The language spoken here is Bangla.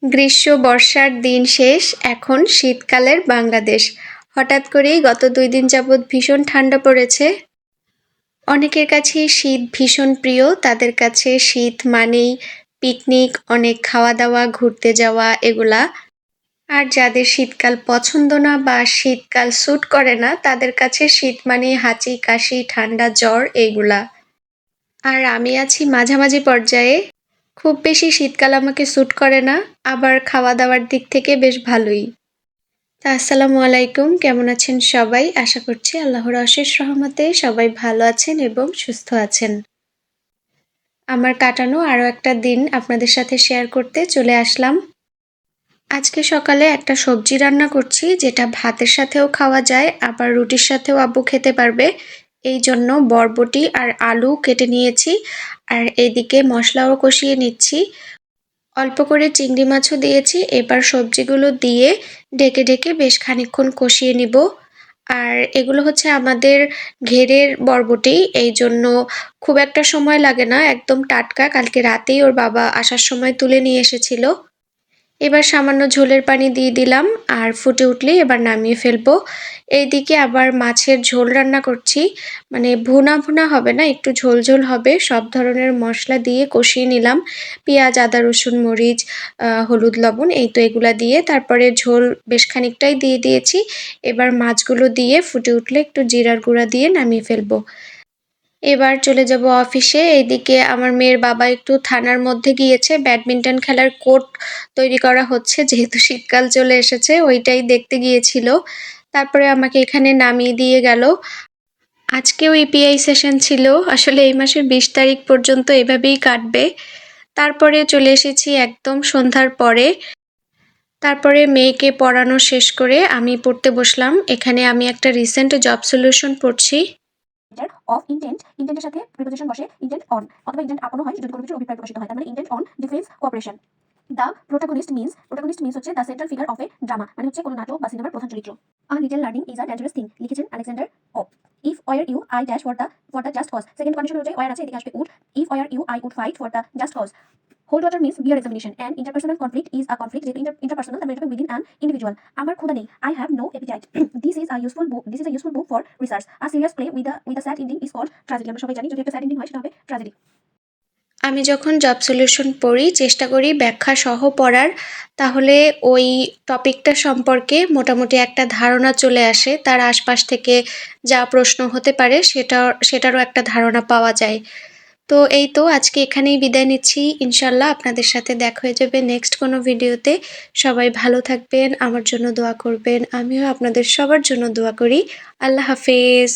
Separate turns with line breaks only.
গ্রীষ্ম বর্ষার দিন শেষ, এখন শীতকালের বাংলাদেশ। হঠাৎ করেই গত ২ দিন যাবৎ ভীষণ ঠান্ডা পড়েছে। অনেকের কাছেই শীত ভীষণ প্রিয়, তাদের কাছে শীত মানেই পিকনিক, অনেক খাওয়া-দাওয়া, ঘুরতে যাওয়া এগুলা। আর যাদের শীতকাল পছন্দ না বা শীতকাল স্যুট করে না, তাদের কাছে শীত মানেই হাঁচি, কাশি, ঠান্ডা, জ্বর এইগুলা। আর আমি আছি মাঝামাঝি পর্যায়ে। খুব বেশি শীতকাল আমাকে স্যুট করে না, আবার খাওয়া-দাওয়ার দিক থেকে বেশ ভালোই। আসসালামু আলাইকুম, কেমন আছেন সবাই? আশা করছি আল্লাহর অশেষ রহমতে সবাই ভালো আছেন এবং সুস্থ আছেন। আমার কাটানো আরও একটা দিন আপনাদের সাথে শেয়ার করতে চলে আসলাম। আজকে সকালে একটা সবজি রান্না করছি যেটা ভাতের সাথেও খাওয়া যায়, আবার রুটির সাথেও আব্বু খেতে পারবে। এই জন্য বরবটি আর আলু কেটে নিয়েছি, আর এদিকে মশলাও কষিয়ে নিচ্ছি। অল্প করে চিংড়ি মাছও দিয়েছি। এবার সবজিগুলো দিয়ে ঢেকে ঢেকে বেশ খানিকক্ষণ কষিয়ে নিব। আর এগুলো হচ্ছে আমাদের ঘেরের বরবটি, এই জন্য খুব একটা সময় লাগে না, একদম টাটকা। কালকে রাতেই ওর বাবা আসার সময় তুলে নিয়ে এসেছিল। এবার সামান্য ঝোলের পানি দিয়ে দিলাম, আর ফুটে উঠলেই এবার নামিয়ে ফেলবো। এইদিকে আবার মাছের ঝোল রান্না করছি, মানে ভুনা ভুনা হবে না, একটু ঝোল ঝোল হবে। সব ধরনের মশলা দিয়ে কষিয়ে নিলাম, পেঁয়াজ, আদা, রসুন, মরিচ, হলুদ, লবণ, এই তো এগুলা দিয়ে তারপরে ঝোল বেশ খানিকটাই দিয়ে দিয়েছি। এবার মাছগুলো দিয়ে ফুটে উঠলে একটু জিরার গুঁড়া দিয়ে নামিয়ে ফেলবো। এবার চলে যাব অফিসে। এইদিকে আমার মেয়ের বাবা একটু থানার মধ্যে গিয়েছে, ব্যাডমিন্টন খেলার কোর্ট তৈরি করা হচ্ছে, যেহেতু শীতকাল চলে এসেছে ওইটাই দেখতে গিয়েছিল। তারপরে আমাকে এখানে নামিয়ে দিয়ে গেল। আজকেও ইপিআই সেশন ছিল, আসলে এই মাসের ২০ তারিখ পর্যন্ত এভাবেই কাটবে। তারপরে চলে এসেছি একদম সন্ধ্যার পরে। তারপরে মেয়েকে পড়ানো শেষ করে আমি পড়তে বসলাম। এখানে আমি একটা রিসেন্ট জব সলিউশন পড়ছি।
অফ ইন্টেন্ট, ইন্টেন্টের সাথে প্রিপোজিশন বসে ইন্টেন্ট অন, অথবা ইন্টেন্ট আপনও হয় যদি কোনো কিছু অভিপ্রায় প্রকাশিত হয়, তার মানে intent on defence cooperation. The protagonist means হচ্ছে the central figure of a drama, মানে হচ্ছে কোনো নাটক বা সিনেমার প্রধান চরিত্র। A little learning is a dangerous thing, লিখেছেন Alexander Pope. If were you I dash for the just cause, second condition অনুযায়ী ওয়ার আছে, এদিকে আসবে would. If were you I would fight for the just cause. Hold water means bear examination, and interpersonal conflict is a conflict, যেহেতু ইন্টারপার্সোনাল তার মানে উইদিন অ্যান ইন্ডিভিজুয়াল। আমার ক্ষুধা নেই, I have no appetite. This is a useful book for research. A serious play with a sad ending is called tragedy. আমরা সবাই জানি যদি একটা স্যাড এন্ডিং হয় সেটা হবে ট্র্যাজেডি।
আমি যখন জব সলিউশন পড়ি চেষ্টা করি ব্যাখ্যা সহ পড়ার, তাহলে ওই টপিকটা সম্পর্কে মোটামুটি একটা ধারণা চলে আসে। তার আশপাশ থেকে যা প্রশ্ন হতে পারে সেটারও একটা ধারণা পাওয়া যায়। তো এই তো আজকে এখানেই বিদায় নিচ্ছি। ইনশাল্লাহ আপনাদের সাথে দেখা হয়ে যাবে নেক্সট কোনো ভিডিওতে। সবাই ভালো থাকবেন, আমার জন্য দোয়া করবেন, আমিও আপনাদের সবার জন্য দোয়া করি। আল্লাহ হাফেজ।